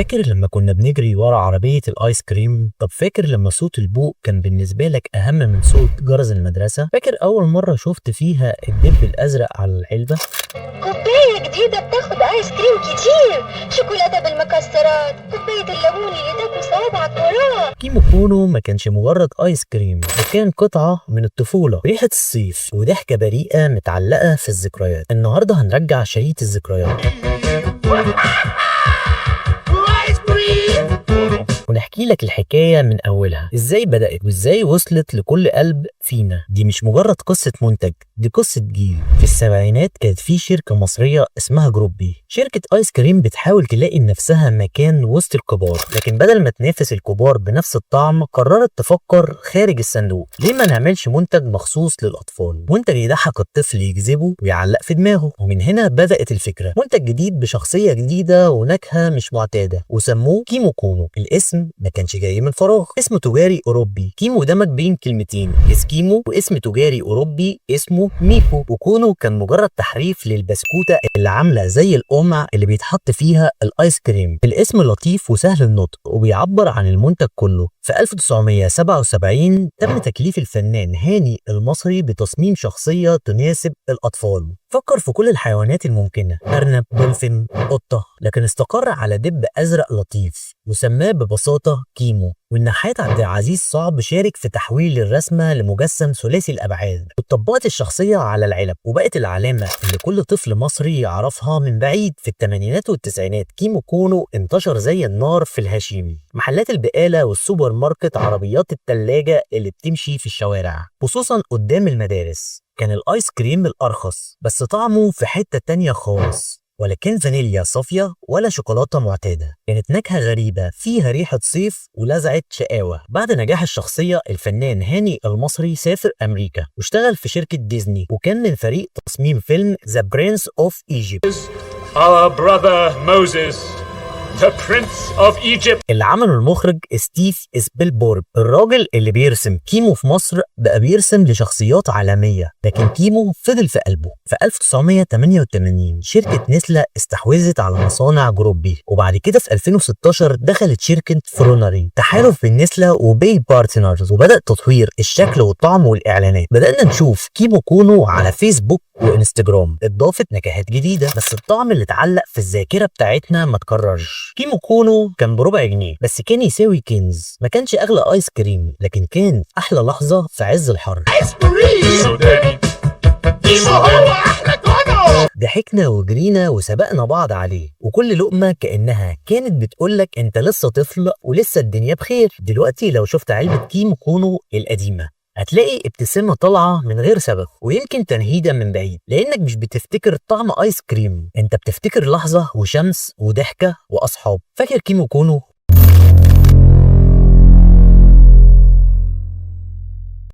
فاكر لما كنا بنجري ورا عربية الآيس كريم؟ طب فاكر لما صوت البوق كان بالنسبة لك أهم من صوت جرس المدرسة؟ فاكر أول مرة شفت فيها الدب الأزرق على العلبة؟ كوباية جديدة بتاخد آيس كريم كتير، شوكولاتة بالمكسرات، كوباية الليمون اللي تاكل صوابعك وراه. كيمو كونو ما كانش مجرد آيس كريم، ده كان قطعة من الطفولة، ريحة الصيف وضحكة بريئة متعلقة في الذكريات. النهاردة هنرجع شريط الذكريات ونحكي لك الحكاية من أولها، إزاي بدأت وإزاي وصلت لكل قلب فينا. دي مش مجرد قصة منتج، دي قصة جيل. في السبعينات كانت في شركة مصرية اسمها جروبي، شركة آيس كريم بتحاول تلاقي لنفسها مكان وسط الكبار، لكن بدل ما تنافس الكبار بنفس الطعم قررت تفكر خارج الصندوق. ليه ما نعملش منتج مخصوص للأطفال، منتج يضحك الطفل يجذبه ويعلق في دماغه؟ ومن هنا بدأت الفكرة، منتج جديد بشخصية جديدة ونكهة مش معتادة، وسموه كيمو كونو. الاسم ما كانش جاي من فراغ، اسم تجاري اوروبي. كيمو دمج بين كلمتين، اسكيمو واسم تجاري اوروبي اسمه ميكو، وكونو كان مجرد تحريف للبسكوته اللي عامله زي القمع اللي بيتحط فيها الايس كريم. الاسم لطيف وسهل النطق وبيعبر عن المنتج كله. في 1977 تم تكليف الفنان هاني المصري بتصميم شخصيه تناسب الاطفال. فكر في كل الحيوانات الممكنة، أرنب، دولفين، قطة، لكن استقر على دب أزرق لطيف وسماه ببساطة كيمو. والنحات عبد العزيز صعب شارك في تحويل الرسمة لمجسم ثلاثي الأبعاد، وطبقت الشخصية على العلب وبقت العلامة اللي كل طفل مصري يعرفها من بعيد. في الثمانينات والتسعينات كيمو كونو انتشر زي النار في الهشيم، محلات البقالة والسوبر ماركت، عربيات التلاجة اللي بتمشي في الشوارع، خصوصا قدام المدارس. كان الايس كريم الارخص بس طعمه في حتة تانية خالص، ولا كان فانيليا صافية ولا شوكولاتة معتادة. كانت نكهة غريبة فيها ريحة صيف ولذعة شقاوة. بعد نجاح الشخصية الفنان هاني المصري سافر أمريكا واشتغل في شركة ديزني، وكان من فريق تصميم فيلم The Prince of Egypt. Our brother Moses, the Prince of Egypt. اللي عمله المخرج ستيف سبيلبورغ. الراجل اللي بيرسم كيمو في مصر بقى بيرسم لشخصيات عالمية، لكن كيمو فضل في قلبه. في 1988 شركة نسلة استحوذت على مصانع جروبي، وبعد كده في 2016 دخلت شركة فرونري، تحالف بين نسلة وبي بارتنرز، وبدأ تطوير الشكل والطعم والإعلانات. بدأنا نشوف كيمو كونو على فيسبوك وانستجرام، اضافت نكهات جديدة بس الطعم اللي اتعلق في الذاكرة بتاعتنا ما تكررش. كيمو كونو كان بربع جنيه بس كان يساوي كنز. ما كانش اغلى ايس كريم، لكن كان احلى لحظة في عز الحر. ضحكنا وجرينا وسبقنا بعض عليه، وكل لقمة كأنها كانت بتقولك انت لسه طفل ولسه الدنيا بخير. دلوقتي لو شفت علبة كيمو كونو القديمة هتلاقي ابتسامة طالعة من غير سبب، ويمكن تنهيدة من بعيد، لأنك مش بتفتكر طعم آيس كريم، أنت بتفتكر لحظة وشمس وضحكة وأصحاب. فاكر كيمو كونو